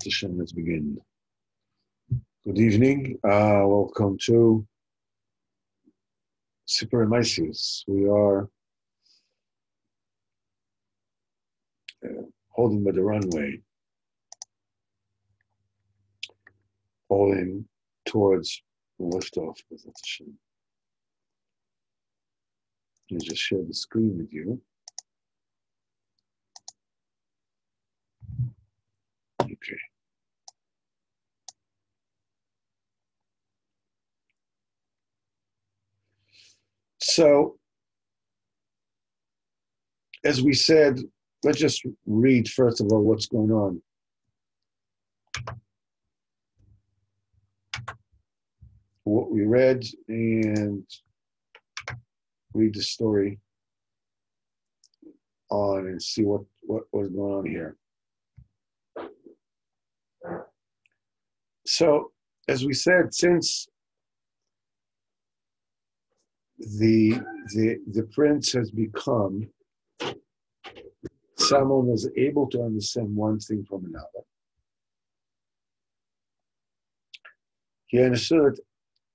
Let's begin. Good evening. Welcome to Sipurey Maasios. We are holding by the runway, holding towards the liftoff. I just share the screen with you. Okay. So, as we said, let's just read first of all what's going on. What we read and read the story on and see what was going on here. So, as we said, since the prince has become someone who's able to understand one thing from another, he understood,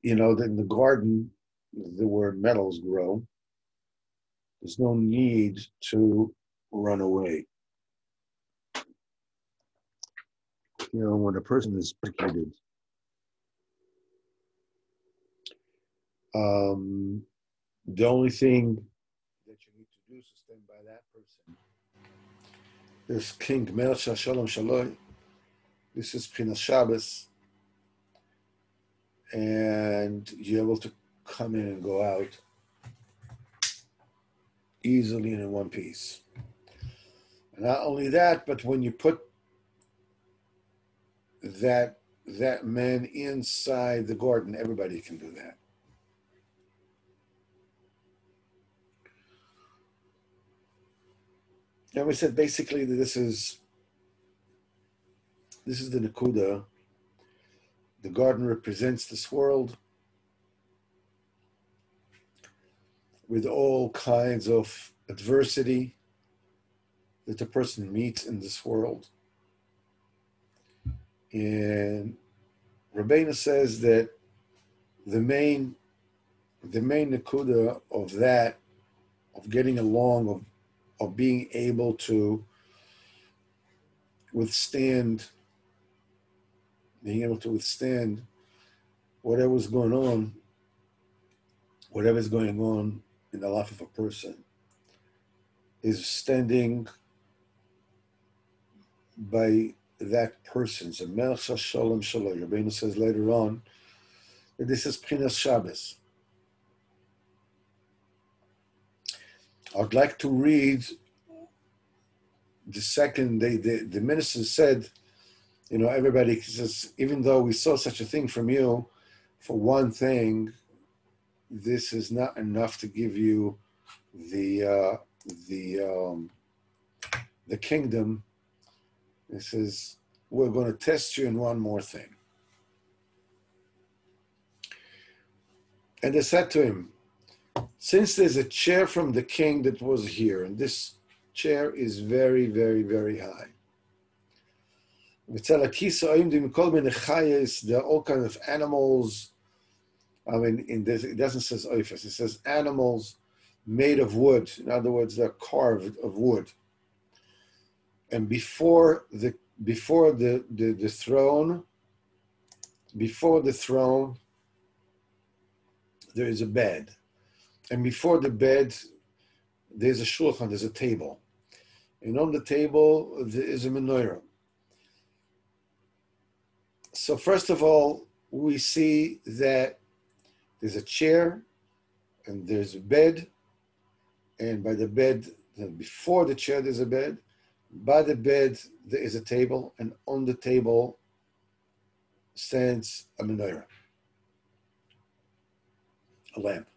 that in the garden, where metals grow, there's no need to run away. When a person is persecuted, the only thing that you need to do is to stand by that person. This King Melech Shalom Shaloi, this is Pchinas Shabbos, and you're able to come in and go out easily and in one piece. And not only that, but when you put that man inside the garden, everybody can do that. And we said basically that this is the Nakuda. The garden represents this world with all kinds of adversity that a person meets in this world. And Rabbeinu says that the main Nakuda of that, of getting along, of being able to withstand whatever's going on in the life of a person, is standing by that person. So Melech Shalom Shalom, Rabbeinu says later on that this is Pchinas Shabbos. I'd like to read the second. The minister said, everybody says, even though we saw such a thing from you, for one thing, this is not enough to give you the kingdom. He says, we're going to test you in one more thing. And they said to him, since there's a chair from the king that was here, and this chair is very, very, very high. There are all kinds of animals. I mean, in this, it doesn't say oifes, it says animals made of wood. In other words, they're carved of wood. And before the throne, there is a bed. And before the bed, there's a shulchan, there's a table. And on the table, there is a menorah. So first of all, we see that there's a chair and there's a bed. And by the bed, before the chair, there's a bed. By the bed, there is a table. And on the table stands a menorah, a lamp.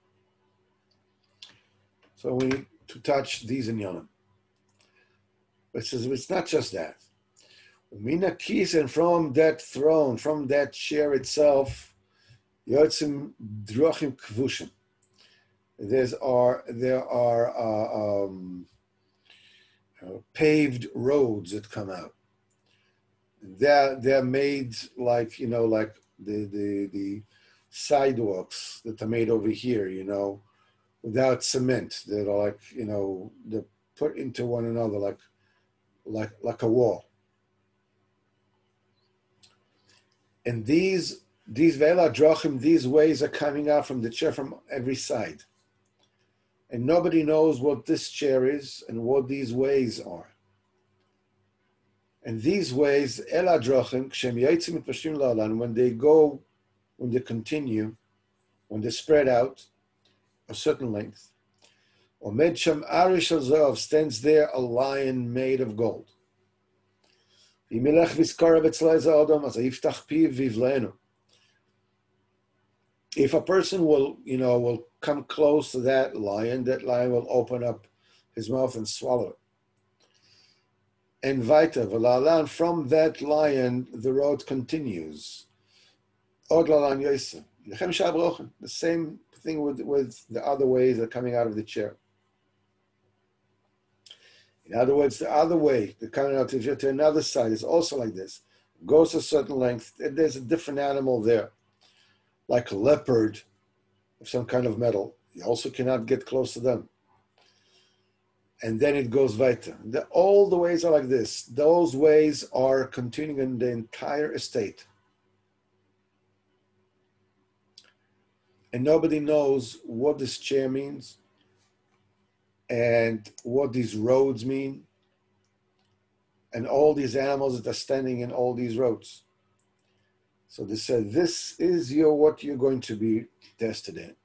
So we need to touch these in Yonam. But it says it's not just that. Mina kis, and from that throne, from that chair itself, yotzim drochim kvushim. There are paved roads that come out. they're made like, like the sidewalks that are made over here, without cement. They're like, they're put into one another like a wall. And these Ve'ela Drachim, these ways are coming out from the chair from every side. And nobody knows what this chair is and what these ways are. And these ways, Ela Drachim, Kshem Yaitzim Mitpashim La'alan, when they continue, when they spread out a certain length, Omed Sham Arish Azov, stands there a lion made of gold. If a person will come close to that lion will open up his mouth and swallow it. And Vaita, from that lion, the road continues. The same thing with the other ways that are coming out of the chair. In other words, the other way, the coming out to another side, is also like this. Goes a certain length, and there's a different animal there, like a leopard of some kind of metal. You also cannot get close to them. And then it goes weiter. All the ways are like this. Those ways are continuing in the entire estate. And nobody knows what this chair means, and what these roads mean, and all these animals that are standing in all these roads. So they said, this is what you're going to be tested in.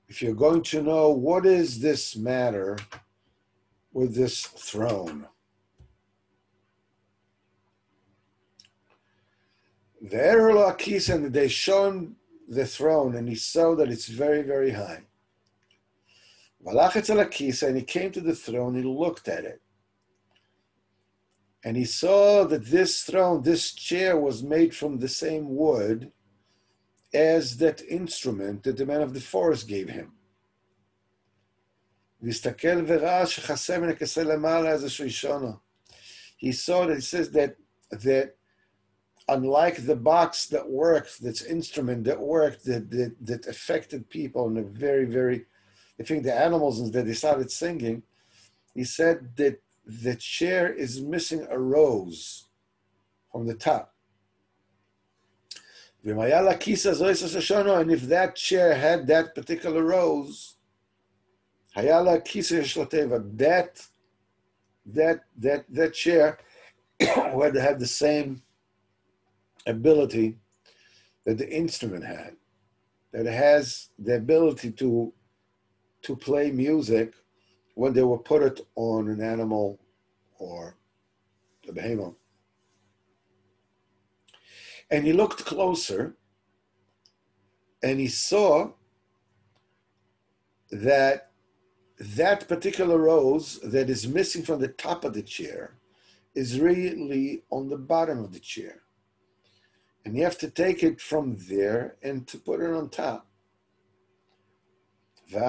If you're going to know what is this matter with this throne. And they showed the throne, and he saw that it's very, very high. And he came to the throne, he looked at it. And he saw that this throne, this chair, was made from the same wood as that instrument that the man of the forest gave him. He saw that, he says that unlike the box that worked, this instrument that worked, that affected people in a very, very, I think the animals that they started singing, he said that the chair is missing a rose from the top. And if that chair had that particular rose, that chair would have the same ability that the instrument had, that it has the ability to play music when they will put it on an animal or a behemoth. And he looked closer, and he saw that particular rose that is missing from the top of the chair is really on the bottom of the chair. And you have to take it from there and to put it on top. And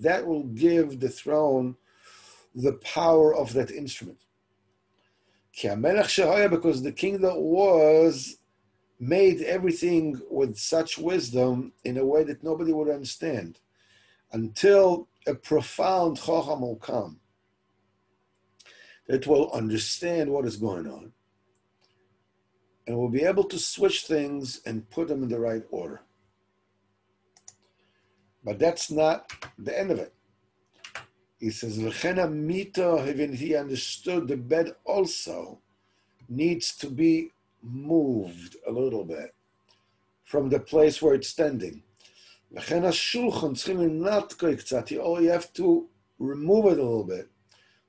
that will give the throne the power of that instrument. Because the king that was made everything with such wisdom in a way that nobody would understand until a profound chocham will come that will understand what is going on and will be able to switch things and put them in the right order. But that's not the end of it. He says, even he understood the bed also needs to be moved a little bit from the place where it's standing. You have to remove it a little bit,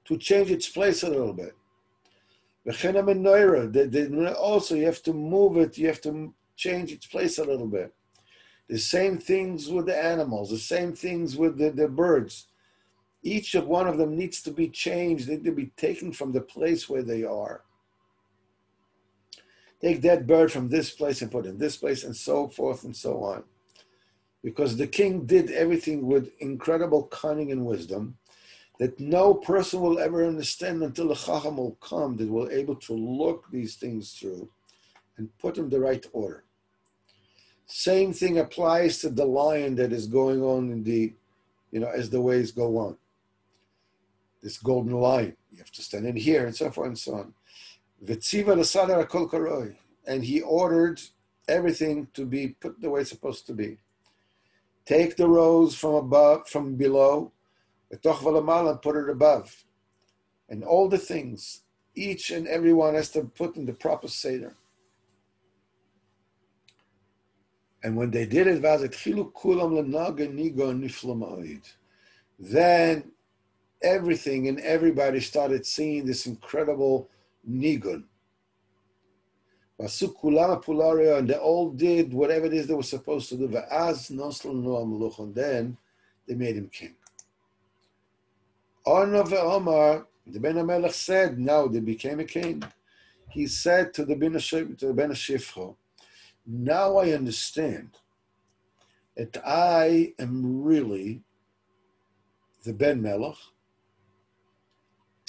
to change its place a little bit. Also, you have to move it, you have to change its place a little bit. The same things with the animals, the same things with the birds. Each of one of them needs to be changed, they need to be taken from the place where they are. Take that bird from this place and put it in this place, and so forth and so on. Because the king did everything with incredible cunning and wisdom. that no person will ever understand until the Chacham will come that will able to look these things through and put in the right order. Same thing applies to the line that is going on in the, as the ways go on. This golden line, you have to stand in here and so forth and so on. V'tziva l'sadar hakol karoi, and he ordered everything to be put the way it's supposed to be. Take the rows from above, from below, and put it above. And all the things, each and every one has to put in the proper seder. And when they did it, then everything and everybody started seeing this incredible nigun. And they all did whatever it is they were supposed to do. And then they made him king. The Ben HaMelech said, now they became a king. He said to the Ben HaShifcho, now I understand that I am really the Ben Melech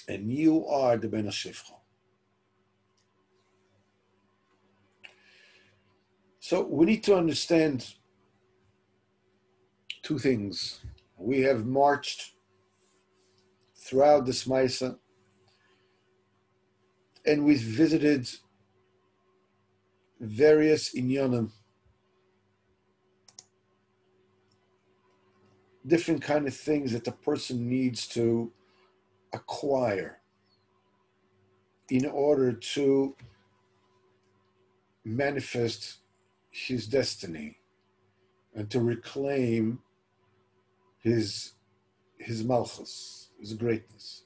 and you are the Ben HaShifcho. So we need to understand two things. We have marched throughout this Maisa, and we've visited various inyanim, different kind of things that a person needs to acquire in order to manifest his destiny and to reclaim his malchus, his greatness.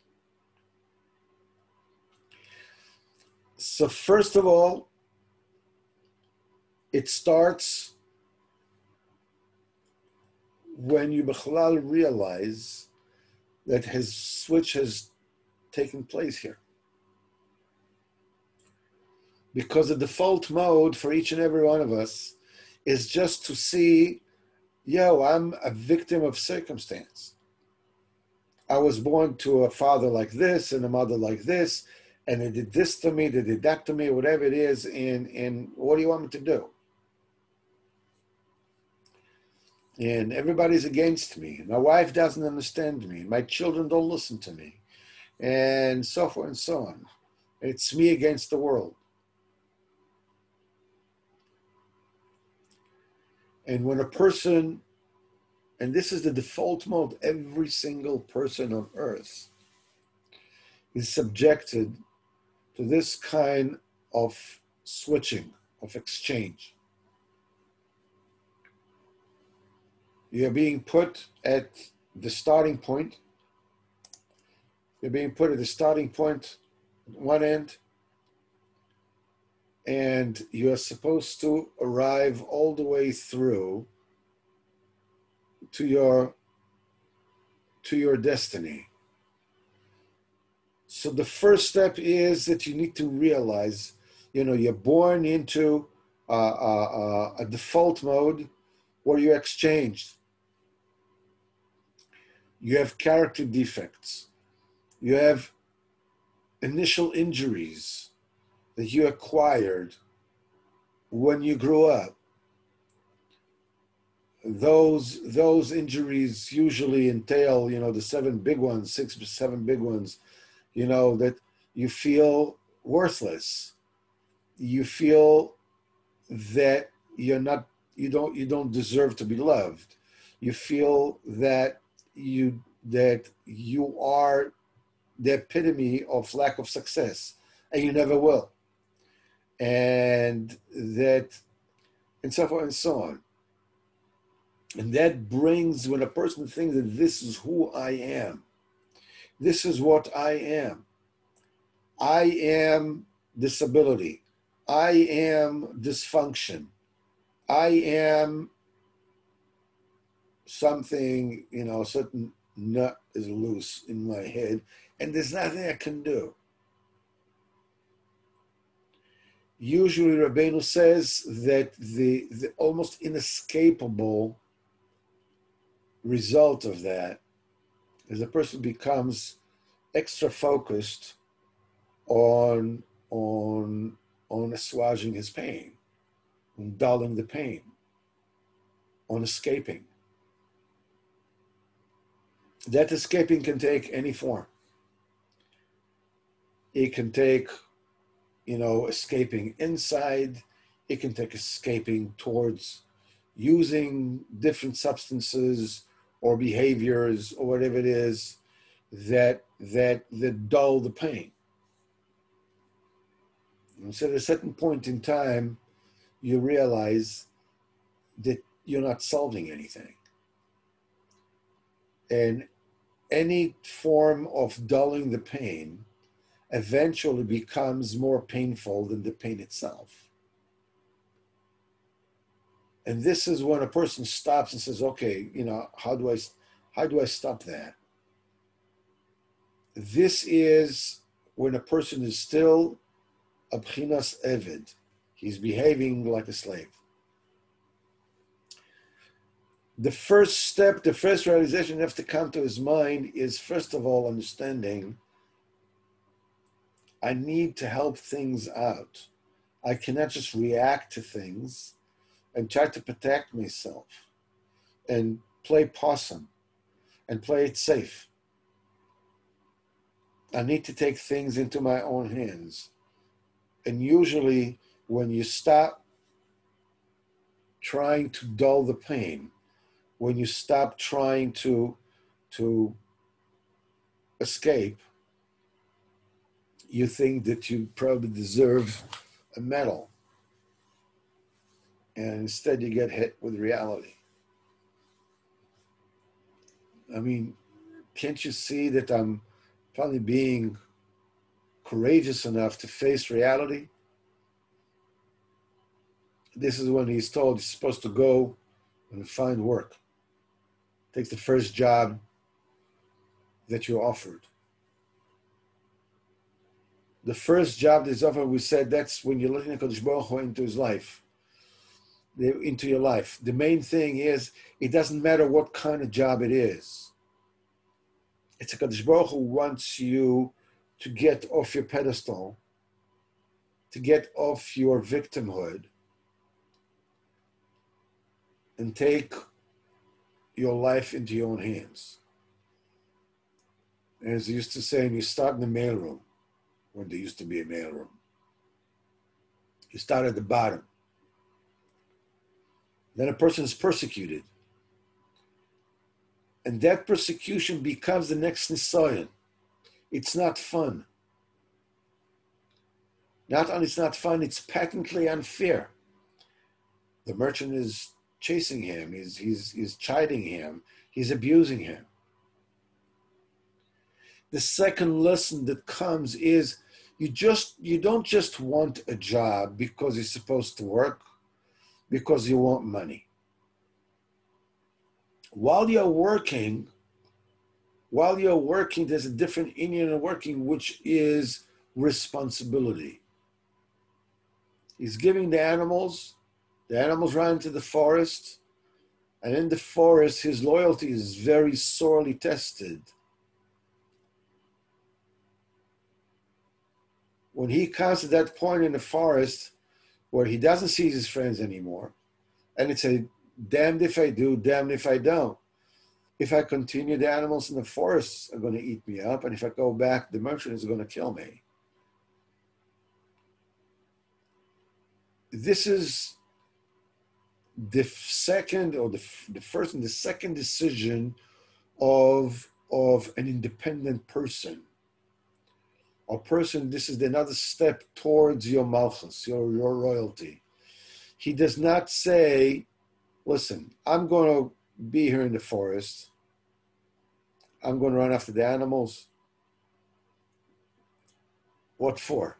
So first of all, it starts when you b'chalal realize that his switch has taken place here. Because the default mode for each and every one of us is just to see, I'm a victim of circumstance. I was born to a father like this and a mother like this, and they did this to me, they did that to me, whatever it is, and what do you want me to do? And everybody's against me. My wife doesn't understand me. My children don't listen to me. And so forth and so on. It's me against the world. And when a person, and this is the default mode, every single person on earth is subjected to this kind of switching, of exchange. You're being put at the starting point. You're being put at the starting point at one end, and you are supposed to arrive all the way through to your destiny. So the first step is that you need to realize, you're born into a default mode where you're exchanged. You have character defects. You have initial injuries that you acquired when you grew up. Those injuries usually entail, the 7 big ones, 6 or 7 big ones, that you feel worthless. You feel that you don't deserve to be loved. You feel that you are the epitome of lack of success, and you never will. And so forth and so on. And that brings, when a person thinks that this is who I am, this is what I am disability, I am dysfunction, I am something, a certain nut is loose in my head, and there's nothing I can do. Usually Rabbeinu says that the almost inescapable result of that as a person becomes extra focused on on assuaging his pain, on dulling the pain, on escaping. That escaping can take any form. It can take, escaping inside. It can take escaping towards using different substances or behaviors or whatever it is that dull the pain. And so at a certain point in time, you realize that you're not solving anything. And any form of dulling the pain eventually becomes more painful than the pain itself. And this is when a person stops and says, okay, how do I stop that? This is when a person is still a bchinas eved. He's behaving like a slave. The first step, the first realization that has to come to his mind is, first of all, understanding I need to help things out. I cannot just react to things and try to protect myself and play possum and play it safe. I need to take things into my own hands. And usually when you stop trying to dull the pain, when you stop trying to escape, you think that you probably deserve a medal. And instead you get hit with reality. I mean, can't you see that I'm finally being courageous enough to face reality? This is when he's told he's supposed to go and find work. Take the first job that you're offered. The first job that's offered, we said, that's when you're looking at Kadosh Baruch Hu into his life, into your life. The main thing is, it doesn't matter what kind of job it is. It's a Kadosh Baruch Hu wants you to get off your pedestal, to get off your victimhood, and take your life into your own hands. As they used to say, when you start in the mailroom, when there used to be a mailroom, you start at the bottom. Then a person is persecuted. And that persecution becomes the next nisayon. It's not fun. Not only it's not fun, it's patently unfair. The merchant is chasing him, he's chiding him, he's abusing him. The second lesson that comes is you don't just want a job because you're supposed to work, because you want money. While you're working, there's a different inyan of working, which is responsibility. He's giving the animals run into the forest, and in the forest, his loyalty is very sorely tested. When he comes to that point in the forest where he doesn't see his friends anymore, and it's a damned if I do, damned if I don't. If I continue, the animals in the forest are going to eat me up, and if I go back, the merchant is going to kill me. This is the second or the first and the second decision of an independent person. A person, this is another step towards your malchus, your royalty. He does not say, listen, I'm going to be here in the forest. I'm going to run after the animals. What for?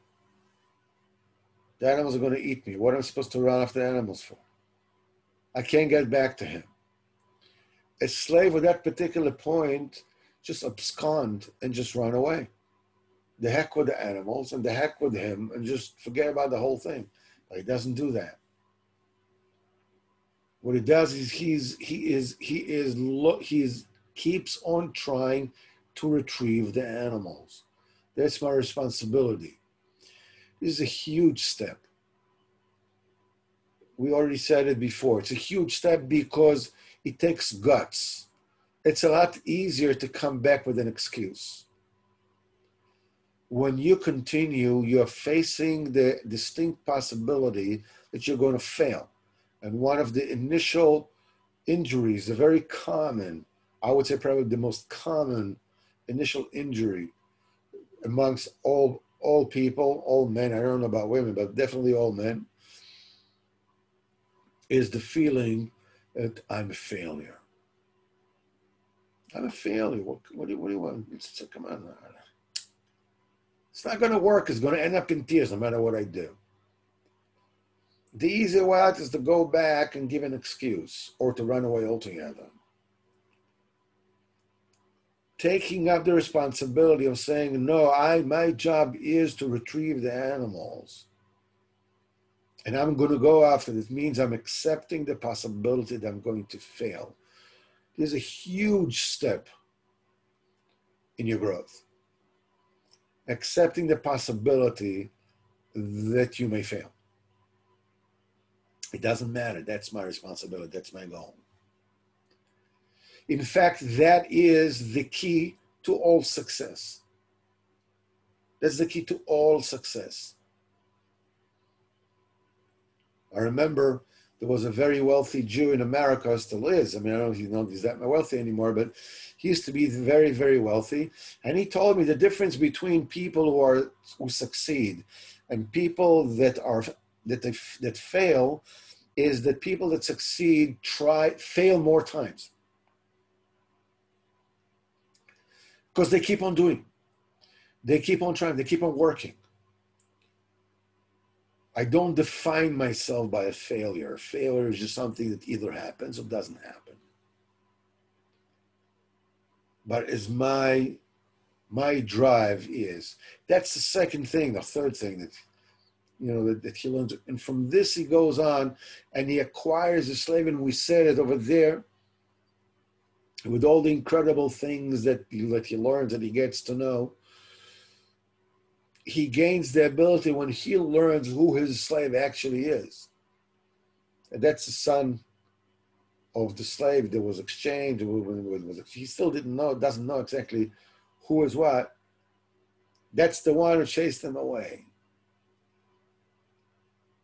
The animals are going to eat me. What am I supposed to run after the animals for? I can't get back to him. A slave at that particular point just abscond and just run away. The heck with the animals and the heck with him, and just forget about the whole thing. But he doesn't do that. What he does is he is keeps on trying to retrieve the animals. That's my responsibility. This is a huge step. We already said it before. It's a huge step because it takes guts. It's a lot easier to come back with an excuse. When you continue, you're facing the distinct possibility that you're going to fail. And one of the initial injuries, the very common, I would say probably the most common initial injury amongst all people, all men, I don't know about women, but definitely all men, is the feeling that I'm a failure. I'm a failure. What do you want? Come on. It's not going to work. It's going to end up in tears no matter what I do. The easy way out is to go back and give an excuse or to run away altogether. Taking up the responsibility of saying, no, my job is to retrieve the animals. And I'm going to go after this means I'm accepting the possibility that I'm going to fail. There's a huge step in your growth. Accepting the possibility that you may fail. It doesn't matter. That's my responsibility. That's my goal. In fact, that is the key to all success. That's the key to all success. I remember there was a very wealthy Jew in America, still is. I mean, I don't know if he's that wealthy anymore, but he used to be very, very wealthy. And he told me the difference between people who succeed and people that fail is that people that succeed fail more times. Because they keep on doing. They keep on trying. They keep on working. I don't define myself by a failure. Failure is just something that either happens or doesn't happen. But as my drive is, that's the second thing, the third thing that he learns. And from this he goes on and he acquires a slave, and we said it over there, with all the incredible things that he learns, that he gets to know. He gains the ability when he learns who his slave actually is. And that's the son of the slave that was exchanged. He still doesn't know exactly who is what. That's the one who chased him away.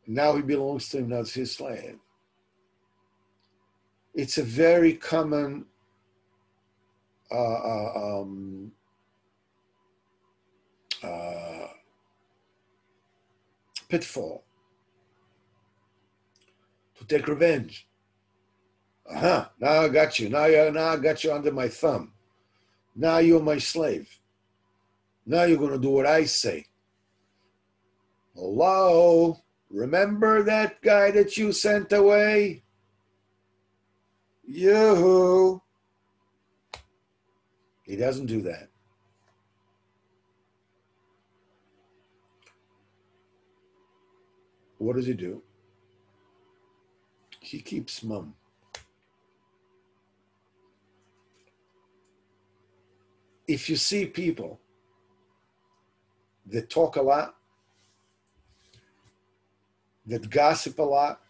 Now he belongs to him, now it's his slave. It's a very common pitfall to take revenge. Now I got you. Now I got you under my thumb. Now you're my slave. Now you're going to do what I say. Hello? Remember that guy that you sent away? Yoo-hoo. He doesn't do that. What does he do? He keeps mum. If you see people that talk a lot, that gossip a lot,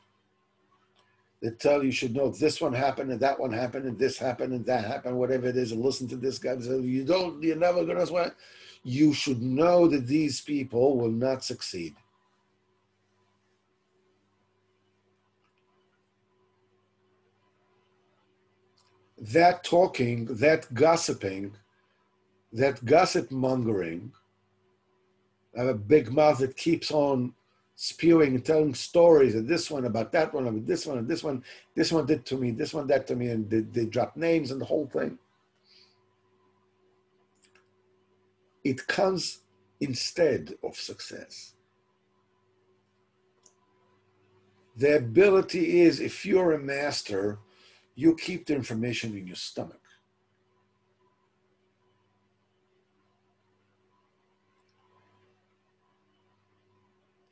that tell you should know this one happened and that one happened and this happened and that happened, whatever it is, and listen to this guy. So you're never going to swear. You should know that these people will not succeed. That talking, that gossiping, that gossip mongering, I have a big mouth that keeps on spewing and telling stories, and this one about that one, about this one, and this one did to me, this one that to me, and they drop names and the whole thing. It comes instead of success. The ability is, if you're a master, you keep the information in your stomach.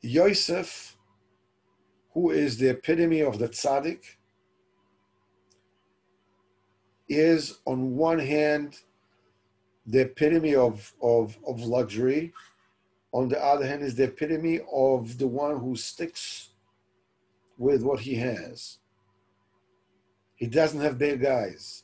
Yosef, who is the epitome of the tzaddik, is on one hand the epitome of luxury. On the other hand is the epitome of the one who sticks with what he has. He doesn't have big eyes.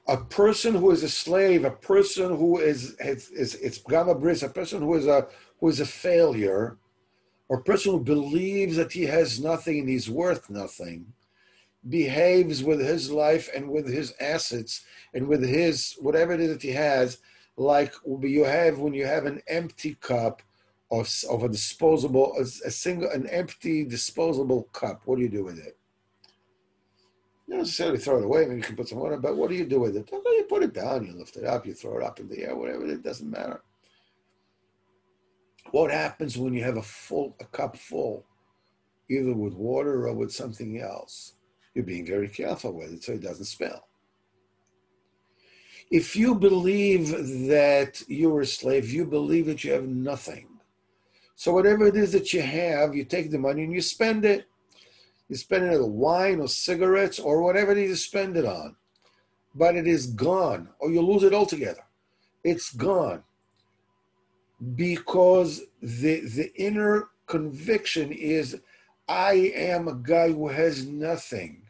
A person who is a slave, a person who is it's gamma bris, a person who is a failure, or a person who believes that he has nothing and he's worth nothing, behaves with his life and with his assets and with his whatever it is that he has, like you have when you have an empty cup of a disposable, an empty disposable cup. What do you do with it? You don't necessarily throw it away. Maybe you can put some water, but what do you do with it? You put it down, you lift it up, you throw it up in the air, whatever. It doesn't matter. What happens when you have a cup full, either with water or with something else? You're being very careful with it so it doesn't spill. If you believe that you're a slave, you believe that you have nothing. So whatever it is that you have, you take the money and you spend it. You spend it on wine or cigarettes or whatever it is you spend it on. But it is gone, or you lose it altogether. It's gone. Because the inner conviction is, I am a guy who has nothing.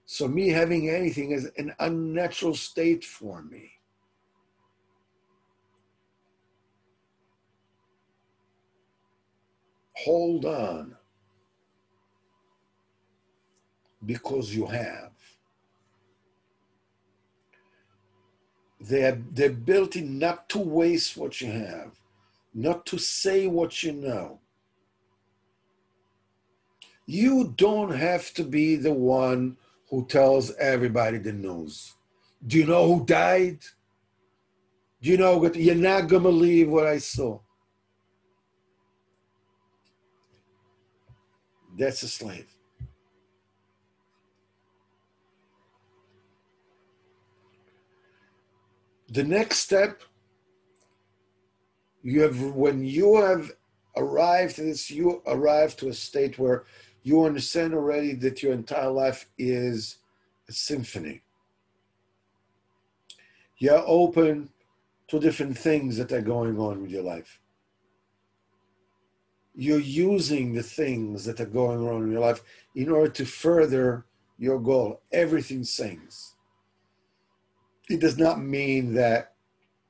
So me having anything is an unnatural state for me. Hold on. Because you have. The ability not to waste what you have, not to say what you know. You don't have to be the one who tells everybody the news. Do you know who died? Do you know what? You're not going to believe what I saw. That's a slave. The next step, when you have arrived to this, you arrive to a state where you understand already that your entire life is a symphony. You're open to different things that are going on with your life. You're using the things that are going on in your life in order to further your goal. Everything sings. It does not mean that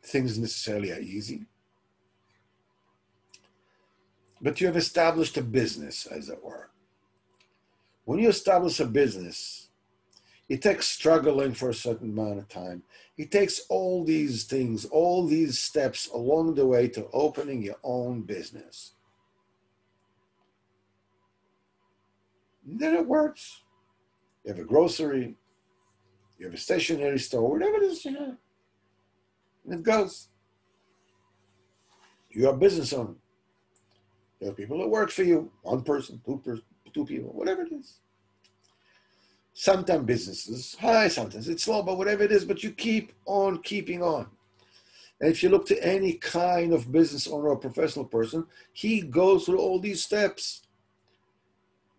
things necessarily are easy. But you have established a business, as it were. When you establish a business, it takes struggling for a certain amount of time. It takes all these things, all these steps along the way to opening your own business. And then it works. You have a grocery, you have a stationery store, whatever it is you have. And it goes. You're a business owner. There are people that work for you, one person, two people, whatever it is. Sometimes businesses high, sometimes it's low, but whatever it is, but you keep on keeping on. And if you look to any kind of business owner or professional person, he goes through all these steps.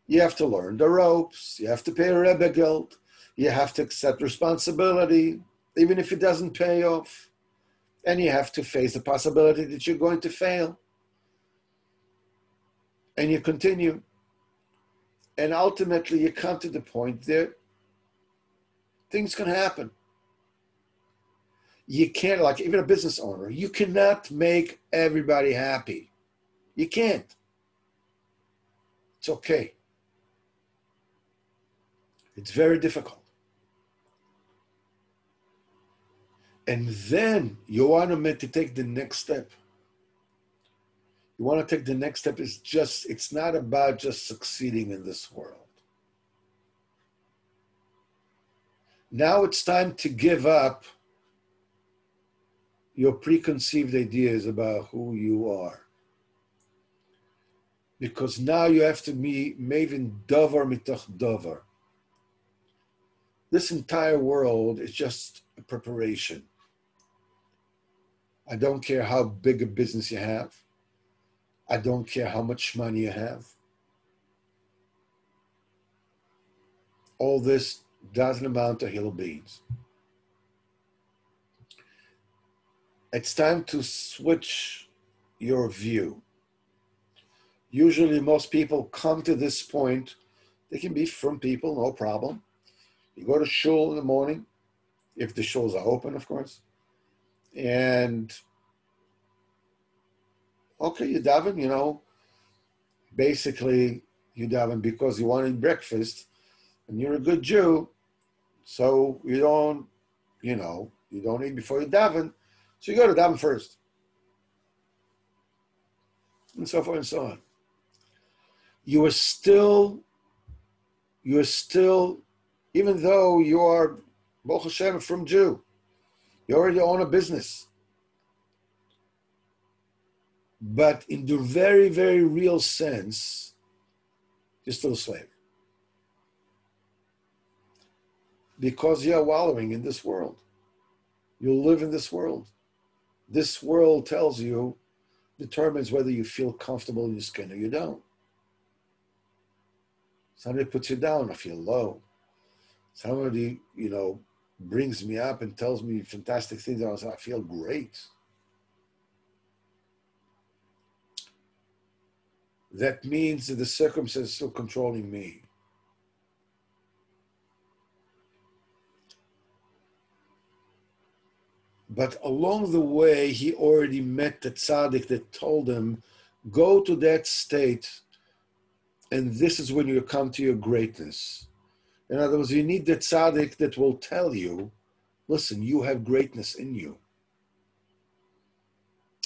You have to learn the ropes, you have to pay Rebbe guilt, you have to accept responsibility, even if it doesn't pay off. And you have to face the possibility that you're going to fail. And you continue. And ultimately you come to the point that things can happen. You can't, like even a business owner, you cannot make everybody happy. You can't. It's okay. It's very difficult. And then you want to take the next step. You want to take the next step. It's not about just succeeding in this world. Now it's time to give up your preconceived ideas about who you are. Because now you have to be maven davar mitoch davar. This entire world is just a preparation. I don't care how big a business you have. I don't care how much money you have. all this doesn't amount to hill beans. It's time to switch your view. Usually most people come to this point. They can be from people, no problem. You go to shul in the morning, if the shuls are open, of course. And, okay, you daven, basically you daven because you want to eat breakfast and you're a good Jew, so you don't eat before you daven, so you go to daven first. And so forth and so on. You are still, even though you are, Baruch Hashem, from Jew, you already own a business. But in the very, very real sense, you're still a slave. Because you are wallowing in this world. You live in this world. This world determines whether you feel comfortable in your skin or you don't. Somebody puts you down, I feel low. Somebody, brings me up and tells me fantastic things, I feel great. That means that the circumstances are still controlling me. But along the way, he already met the tzaddik that told him, go to that state, and this is when you come to your greatness. In other words, you need the tzaddik that will tell you, listen, you have greatness in you.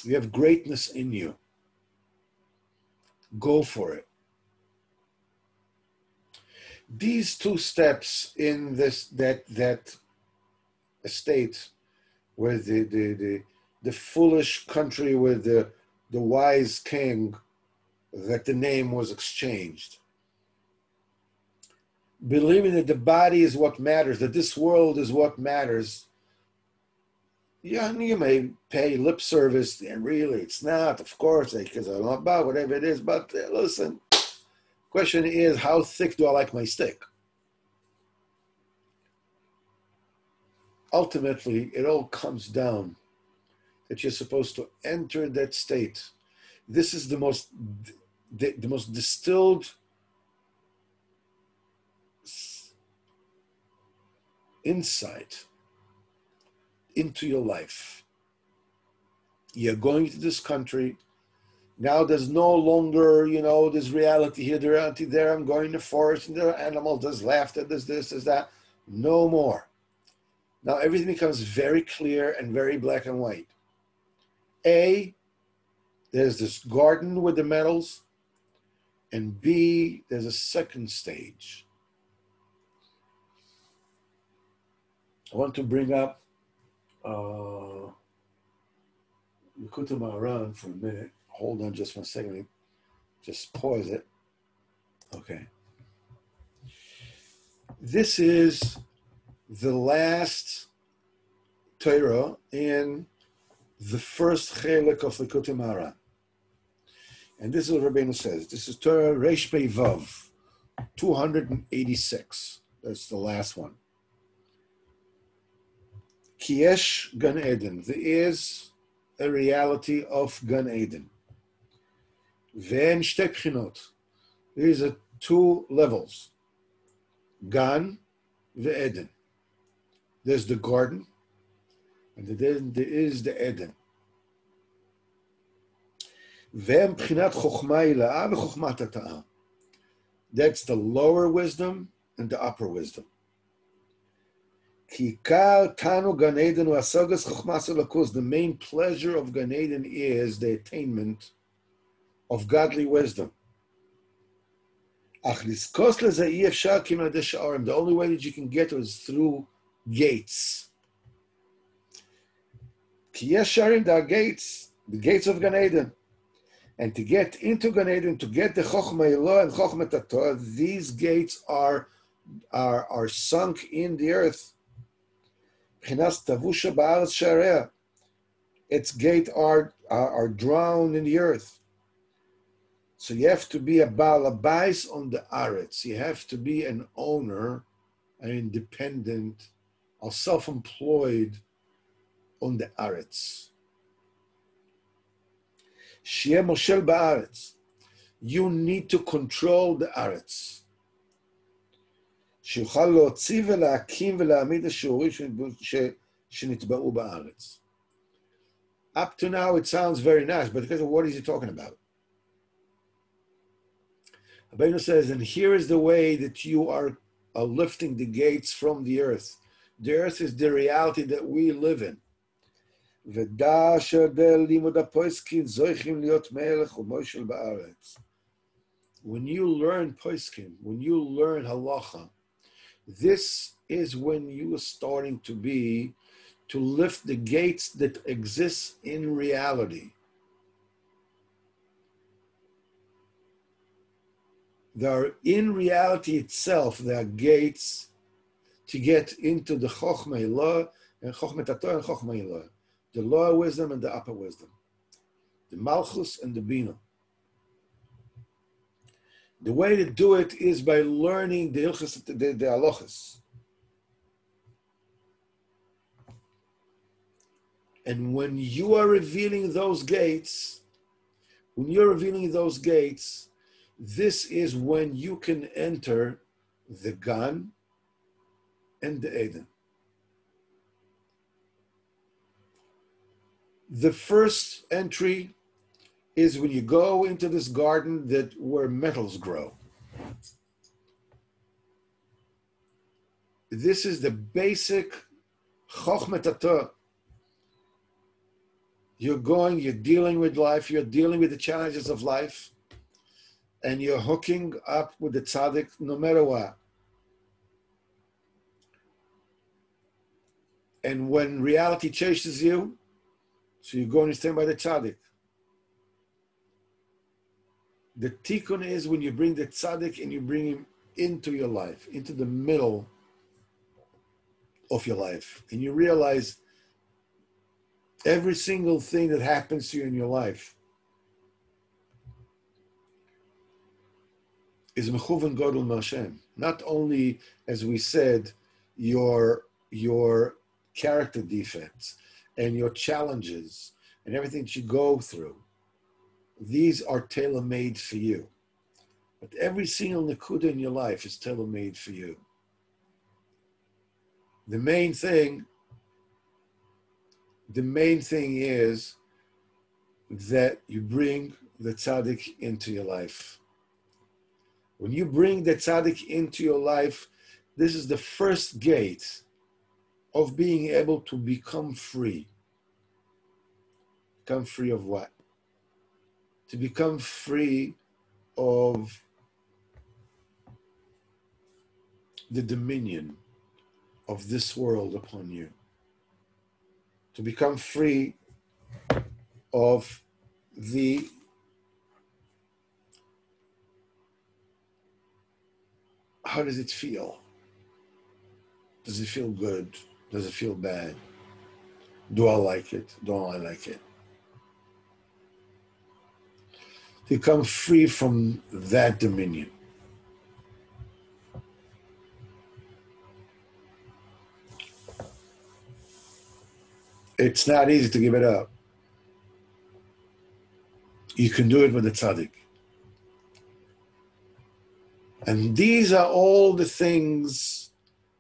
You have greatness in you. Go for it. These two steps in that estate, where the foolish country with the wise king, that the name was exchanged. Believing that the body is what matters, that this world is what matters. Yeah, you may pay lip service, and really it's not, of course, because I'm not about whatever it is, but listen, question is, how thick do I like my stick? Ultimately, it all comes down that you're supposed to enter that state. This is the most distilled insight into your life. You're going to this country. Now there's no longer, there's reality here, there's reality there. I'm going to the forest and there are animals, there's laughter, there's this, there's that. No more. Now everything becomes very clear and very black and white. A, there's this garden with the metals. And B, there's a second stage. I want to bring up Likutei Moharan for a minute. Hold on just 1 second. Just pause it. Okay. This is the last Torah in the first chelik of Likutei Moharan. And this is what Rabbeinu says. This is Torah Reish Pei Vav, 286. That's the last one. Ki yesh Gan Eden. There is a reality of Gan Eden. Ve'en shtei bchinot. There is two levels. Gan ve'Eden. There's the garden, and then there is the Eden. Ve'en bchinat chokhmah ila'ah ve'chokhmat hata'ah. That's the lower wisdom and the upper wisdom. The main pleasure of Gan Eden is the attainment of godly wisdom. The only way that you can get to it is through gates. There are gates, the gates of Gan Eden. And to get into Gan Eden, to get the Chokhmah Eloah and Chokhmah Torah, these gates are sunk in the earth. Its gate are drowned in the earth. So you have to be a Baal Abais on the Aretz. You have to be an owner are independent, are self-employed on the Aretz. Shia Moshel Ba'aretz. You need to control the Aretz. שיוכל להוציא ולהקים ולהעמיד השיעורים שנטבעו בארץ. Up to now it sounds very nice, but because of what is he talking about? Rabbeinu says, and here is the way that you are lifting the gates from the earth. The earth is the reality that we live in. ודע שבלימוד הפוסקים זוכים להיות מלך ומושל בארץ. When you learn poskim, when you learn halacha, this is when you are starting to lift the gates that exist in reality. There are, in reality itself, there are gates to get into the Chochmei law and Chochmei Tato and Chochmei law, the lower wisdom and the upper wisdom, the Malchus and the Bina. The way to do it is by learning the halachas. And when you are revealing those gates, this is when you can enter the Gan and the Eden. The first entry is when you go into this garden where metals grow. This is the basic Chochmei Tato. You're dealing with life, you're dealing with the challenges of life, and you're hooking up with the tzaddik no matter what. And when reality chases you, so you go and stand by the tzaddik. The tikkun is when you bring the tzaddik and you bring him into your life, into the middle of your life. And you realize every single thing that happens to you in your life is mechuvan godel Hashem. Not only, as we said, your character defects and your challenges and everything that you go through. These are tailor-made for you. But every single nekuda in your life is tailor-made for you. The main thing is that you bring the tzaddik into your life. When you bring the tzaddik into your life, this is the first gate of being able to become free. Become free of what? To become free of the dominion of this world upon you. To become free of the how does it feel? Does it feel good? Does it feel bad? Do I like it? Don't I like it? To become free from that dominion. It's not easy to give it up. You can do it with the tzaddik. And these are all the things,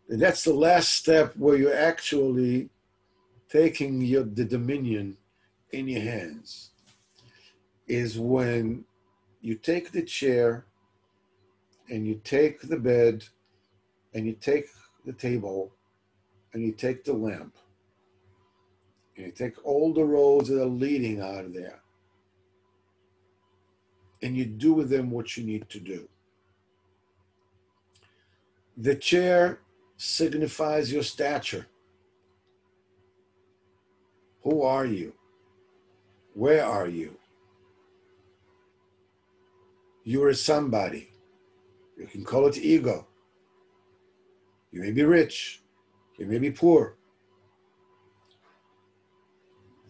that's the last step where you're actually taking the dominion in your hands, is when you take the chair and you take the bed and you take the table and you take the lamp and you take all the roads that are leading out of there and you do with them what you need to do. The chair signifies your stature. Who are you? Where are you? You're a somebody. You can call it ego. You may be rich. You may be poor.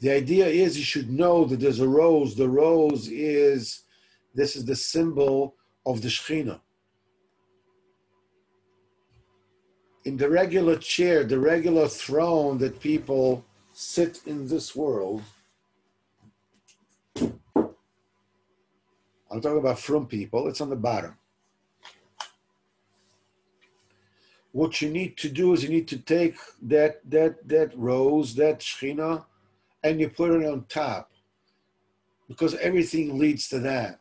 The idea is you should know that there's a rose. The rose is, this is the symbol of the Shekhinah. in the regular chair, the regular throne that people sit in this world, I'm talking about from people, it's on the bottom. What you need to do is you need to take that rose, that Shechina, and you put it on top, because everything leads to that.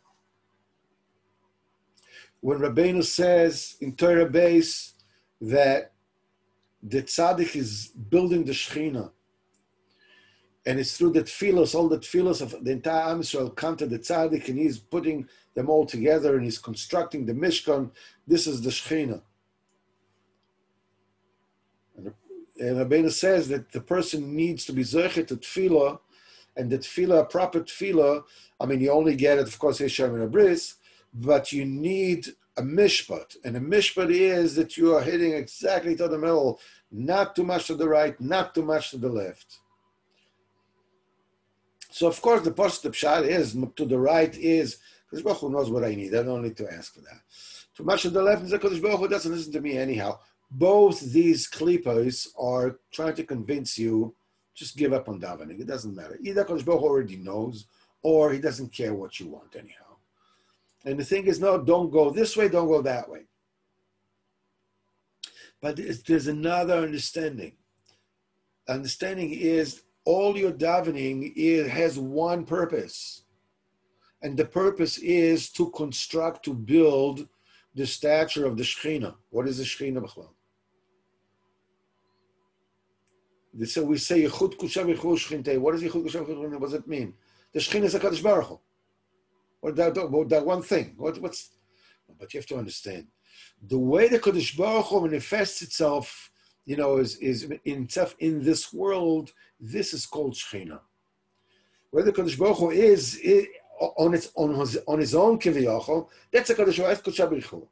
When Rabbeinu says in Torah base that the tzaddik is building the Shechina, and it's through the tefillos, all the tefillos of the entire Am Yisrael come to the tzaddik, and he's putting them all together, and he's constructing the Mishkan. This is the Shechina. And Rabbeinu says that the person needs to be zoche to tefillah, and the tefillah, a proper tefillah, I mean, you only get it, of course, Yeshem and a bris, but you need a mishpat. And a mishpat is that you are hitting exactly to the middle, not too much to the right, not too much to the left. So, of course, the pshat is, to the right is, Kodesh Baruch Hu knows what I need. I don't need to ask for that. Too much to the left is that Kodesh Baruch Hu doesn't listen to me anyhow. Both these klippos are trying to convince you, just give up on davening. It doesn't matter. Either Kodesh Baruch Hu already knows, or he doesn't care what you want anyhow. And the thing is, no, don't go this way, don't go that way. But there's another understanding. Understanding is all your davening has one purpose. And the purpose is to construct, to build the stature of the Shechina. What is the Shechina, B'chlal? So we say, Yichud Kusha V'Yichud Shechintei. What does Yichud Kusha V'Yichud Shechintei? What does it mean? The Shechina is a Kadosh Baruch Hu. Or that one thing. But you have to understand. The way the Kadosh Baruch Hu manifests itself, is in this world, this is called Shechina. Where the Kadosh Baruch Hu is on his own kiviyachol, that's a Kadosh Baruch Hu.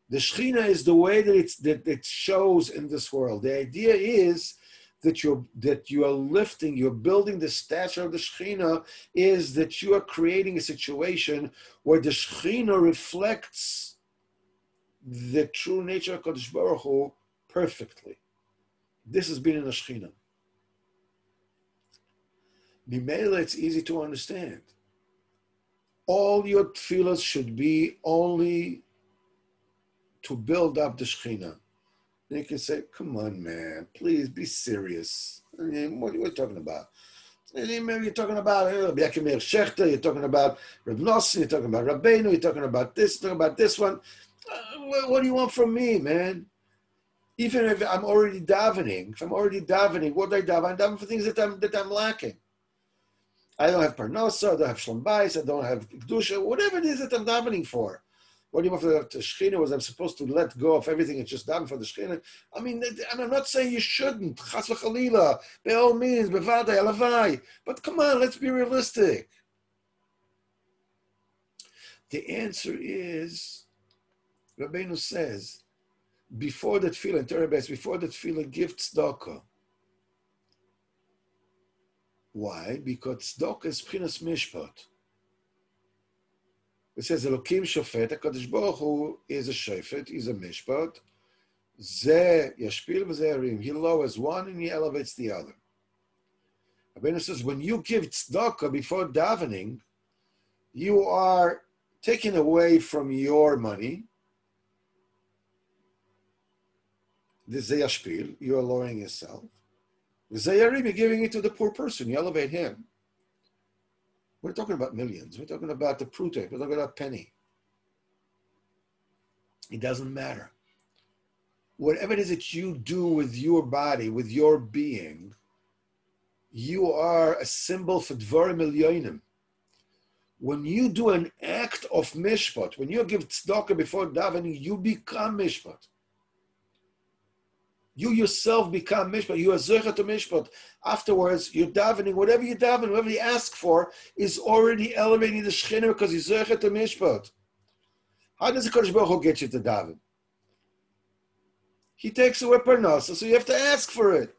The Shechina is the way that it shows in this world. The idea is that you are lifting, you're building the stature of the Shechina, is that you are creating a situation where the Shechina reflects the true nature of Kadosh Baruch Hu perfectly. This has been in the Shechina. B'meila, it's easy to understand. All your tefillas should be only to build up the Shechina. And you can say, come on, man, please be serious. I mean, what are you talking about? Maybe you're talking about Yakimir Shechter, you're talking about Reb Nosson, you're talking about Rabbeinu, you're talking about this, you're talking about this one. What do you want from me, man? Even if I'm already davening, what do I daven? I daven for things that I'm lacking. I don't have parnasa, I don't have shlom bayis, I don't have kedusha, whatever it is that I'm davening for. What do you want for the Shechina? Was I'm supposed to let go of everything and just daven for the Shechina? I mean, and I'm not saying you shouldn't. Chas v'chalila, by all means, bevadai, alavai. But come on, let's be realistic. The answer is, Rabbeinu says, before that tefillah, in Torah base, before that tefillah, give tzedakah. Why? Because tzedakah is b'chinas mishpat. It says, Elokim shofet, HaKadosh Baruch Hu is a shofet, he's a mishpat. Zeh yashpil v'zeh yarim. He lowers one and he elevates the other. Rabbeinu says, when you give tzedakah before davening, you are taking away from your money. The zeh yashpil, you are lowering yourself. V'zeh yarim, you're giving it to the poor person, you elevate him. We're talking about millions. We're talking about the prute. We're talking about penny. It doesn't matter. Whatever it is that you do with your body, with your being, you are a symbol for dvarim elyonim. When you do an act of mishpat, when you give tzedakah before davening, you become mishpat. You yourself become mishpat. You are zocher to mishpat. Afterwards, you're davening. Whatever you daven, whatever you ask for, is already elevating the Shechina because you're zocher to mishpat. How does the Kodesh Baruch Hu get you to daven? He takes away parnasa, so you have to ask for it.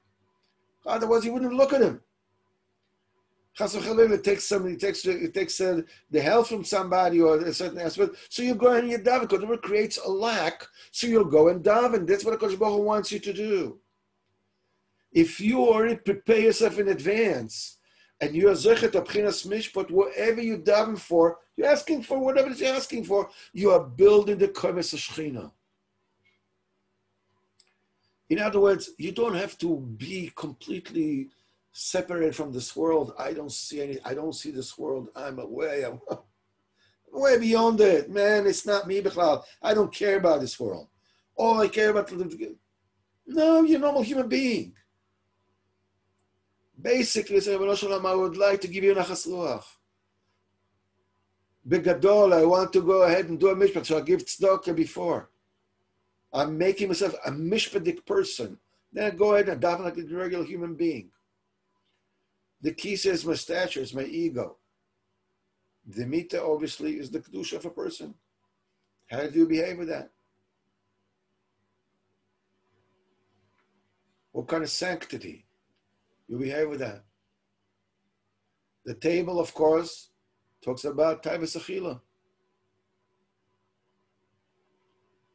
Otherwise, you wouldn't look at him. Chas v'chalil, it takes the help from somebody or a certain aspect. So you go and you daven, because it creates a lack. So you'll go and daven. That's what HaKadosh Baruch Hu wants you to do. If you already prepare yourself in advance, and you are zechet abchinas mishpat, whatever you daven for, you're asking for whatever it is you're asking for. You are building the komes Shechina. In other words, you don't have to be completely separated from this world. I don't see this world. I'm way beyond it. Man, it's not me, Bichlal. I don't care about this world. All I care about... No, you're a normal human being. Basically, I would like to give you nachas ruach. Begadol, I want to go ahead and do a mishpat, so I give tzedakah before. I'm making myself a mishpadik person. Then I go ahead and daven like a regular human being. The key says my stature is my ego. The mita, obviously, is the kedusha of a person. How do you behave with that? What kind of sanctity you behave with that? The table, of course, talks about taivas achila.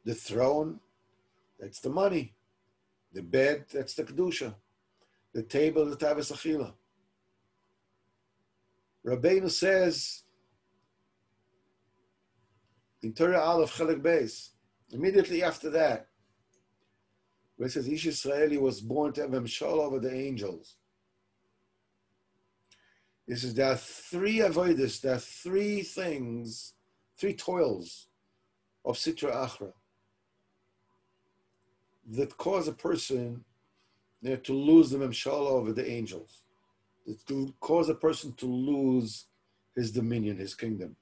The throne, that's the money. The bed, that's the kedusha. The table, the taivas achila. Rabbeinu says in Torah Aleph Chelek Beis, immediately after that, where it says Ish Yisraeli was born to have a mishal over the angels. This is, there are three avodas, there are three things, three toils of Sitra Achra that cause a person to lose the memshala over the angels. That cause a person to lose his dominion, his kingdom.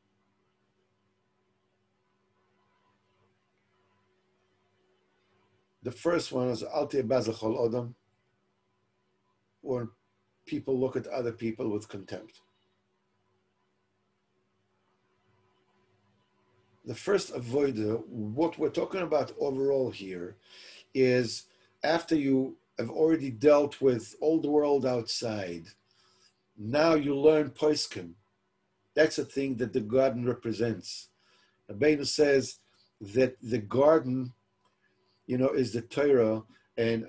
The first one is Al Te'ebaz L'chol Odom, or people look at other people with contempt. The first avodah, what we're talking about overall here, is after you have already dealt with all the world outside, now you learn Poiskim. That's a thing that the garden represents. Rabbeinu says that the garden, is the Torah, and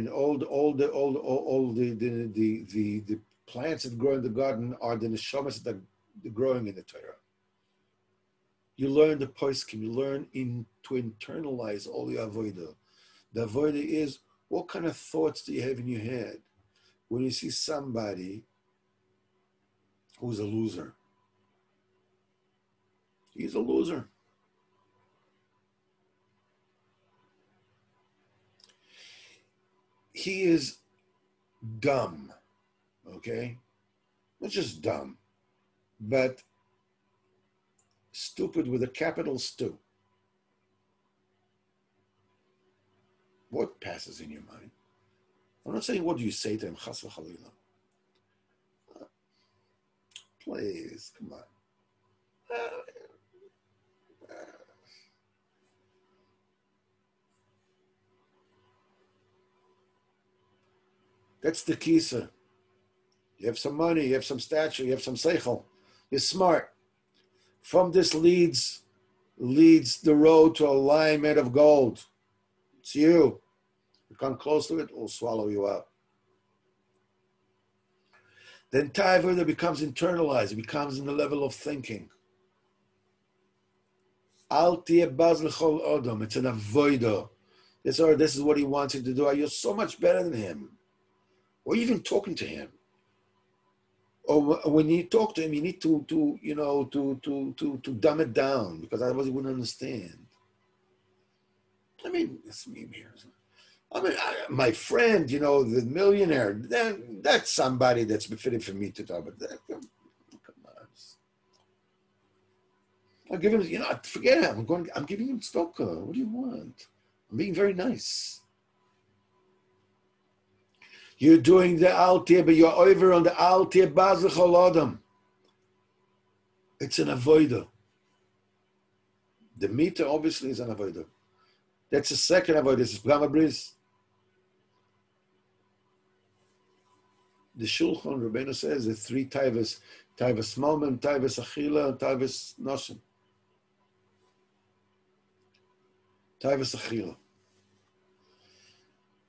all the plants that grow in the garden are the neshamas that are growing in the Torah. You learn the poskim, you learn to internalize all the avodah. The avodah is, what kind of thoughts do you have in your head when you see somebody who's a loser? He's a loser. He is dumb, okay? Not just dumb, but stupid with a capital stu. What passes in your mind? I'm not saying what do you say to him, chas v'chalila. Please, come on. That's the kisa. You have some money, you have some stature, you have some seichel. You're smart. From this leads the road to a lion made of gold. It's you. You come close to it, it will swallow you up. Then Taiva becomes internalized. It becomes in the level of thinking. Al Te'ebaz L'chol Odom. It's an avodah. This is what he wants you to do. You're so much better than him. Or even talking to him. Or when you talk to him, you need to dumb it down, because otherwise he wouldn't understand. I mean, it's me here. My friend, the millionaire, that's somebody that's befitting for me to talk about that. Come on. I'll give him, forget him. I'm giving him tzedakah. What do you want? I'm being very nice. You're doing the altir, but you're over on the altir baz l'chol odom. It's an avodah. The meter obviously is an avodah. That's the second avodah. This is Pgama Bris. The Shulchan, Rabbeinu says, the three taivas, taivas malman, taivas achila, and taivas noshim. Taivas achila.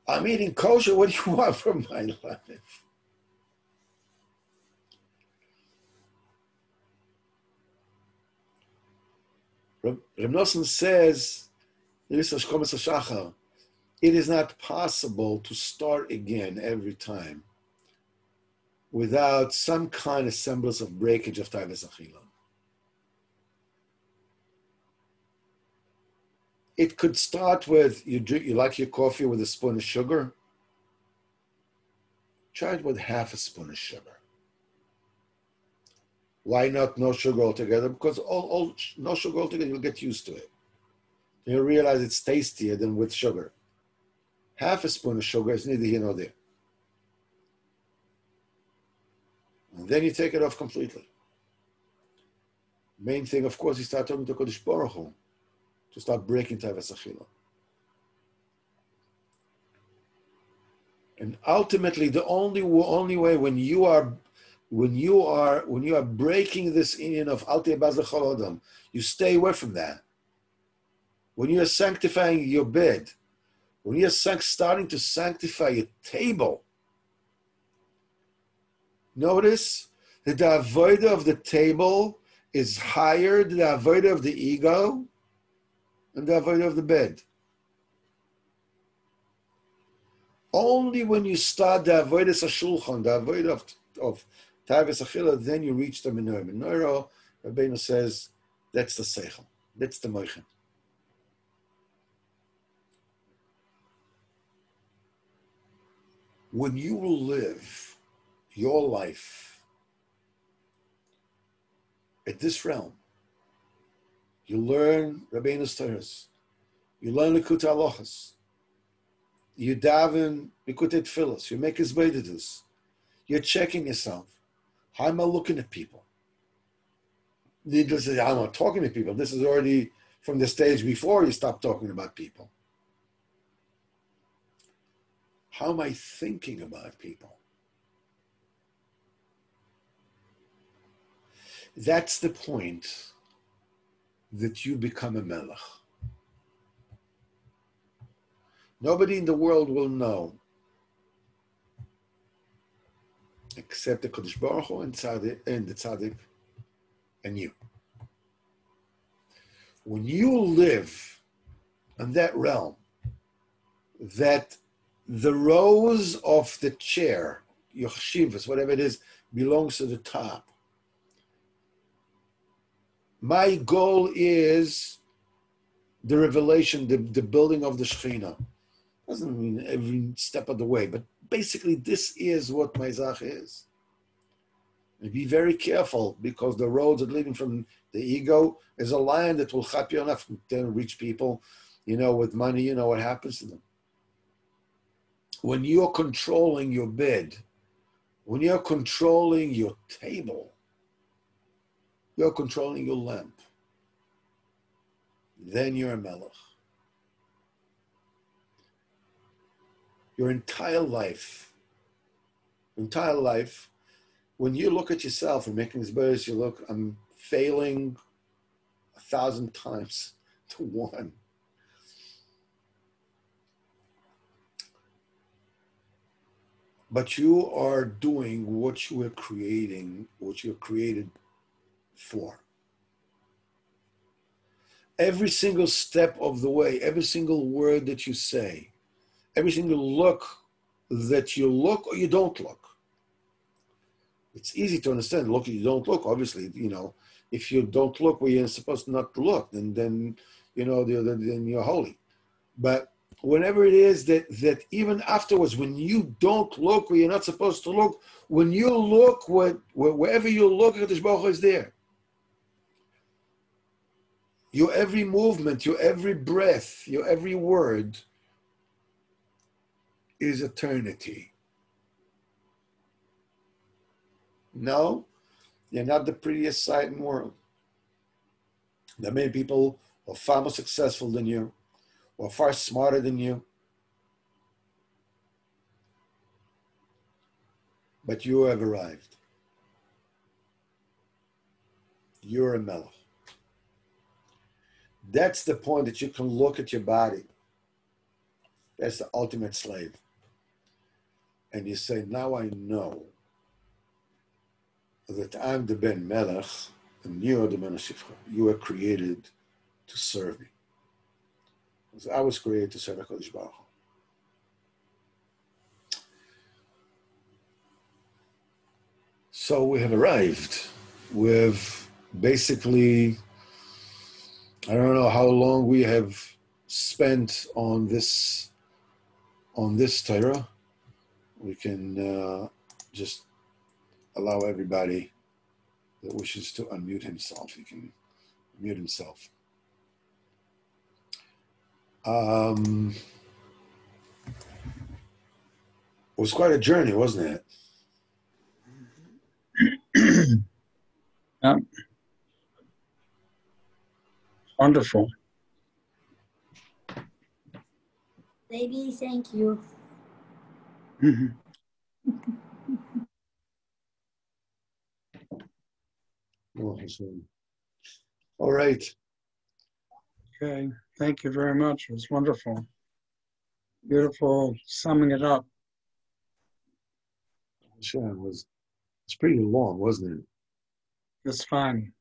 I'm eating kosher, what do you want from my life? Reb Nosson says, it is not possible to start again every time without some kind of semblance of breakage of taivas achila. It could start with you like your coffee with a spoon of sugar. Try it with half a spoon of sugar. Why not no sugar altogether? Because all no sugar altogether, you'll get used to it. You'll realize it's tastier than with sugar. Half a spoon of sugar is neither here nor there. And then you take it off completely. Main thing, of course, you start talking to Kodesh Baruch Hu to start breaking taivas achila. And ultimately, the only way when you are breaking this inyan of al te'baz l'chol adam, you stay away from that. When you are sanctifying your bed, when you are starting to sanctify your table, notice that the avodah of the table is higher than the avodah of the ego and the avodah of the bed. Only when you start the avodah shulchan, the avodah of taivas achila, then you reach the menorah. Menorah, Rabbeinu says, that's the seichel, that's the moichin. When you will live your life at this realm, you learn Rabbeinu's Torahs, you learn Likutei Halachos, you daven Likutei Tfilos, you make Hizbodedus, you're checking yourself. How am I looking at people? Needless to say, I'm not talking to people. This is already from the stage before you stop talking about people. How am I thinking about people? That's the point that you become a melech. Nobody in the world will know except the Kodesh Baruch Hu and the Tzaddik and you. When you live in that realm, that the rows of the chair, your chshivas, whatever it is, belongs to the top. My goal is the revelation, the building of the Shekhinah. Doesn't mean every step of the way, but basically this is what Maizach is. And be very careful, because the roads that leading from the ego is a lion that will chop you enough to reach people, with money, what happens to them. When you're controlling your bed, when you're controlling your table, you're controlling your lamp, then you're a melech. Your entire life, when you look at yourself and making this birds, you look, I'm failing 1,000 times to 1. But you are doing what you are creating, what you're created for. Every single step of the way, every single word that you say, every single look that you look or you don't look. It's easy to understand, look or you don't look. Obviously, if you don't look where you're supposed not to look, then you're holy. But whenever it is that even afterwards, when you don't look where you're not supposed to look, when you look, wherever you look, Kadosh Baruch Hu is there. Your every movement, your every breath, your every word is eternity. No, you're not the prettiest sight in the world. There are many people who are far more successful than you, who are far smarter than you. but you have arrived. You're a melech. That's the point that you can look at your body. That's the ultimate slave. And you say, now I know that I'm the Ben Melech and you are the Ben Shifcha. You are created to serve me. I was created to serve HaKadosh Baruch Hu. So we have arrived. We've basically, I don't know how long we have spent on this Torah. We can just allow everybody that wishes to unmute himself. He can mute himself. It was quite a journey, wasn't it? Yeah. Wonderful. Baby, thank you. All right. Okay. Thank you very much. It was wonderful. Beautiful summing it up. Sure, it's pretty long, wasn't it? It's fine.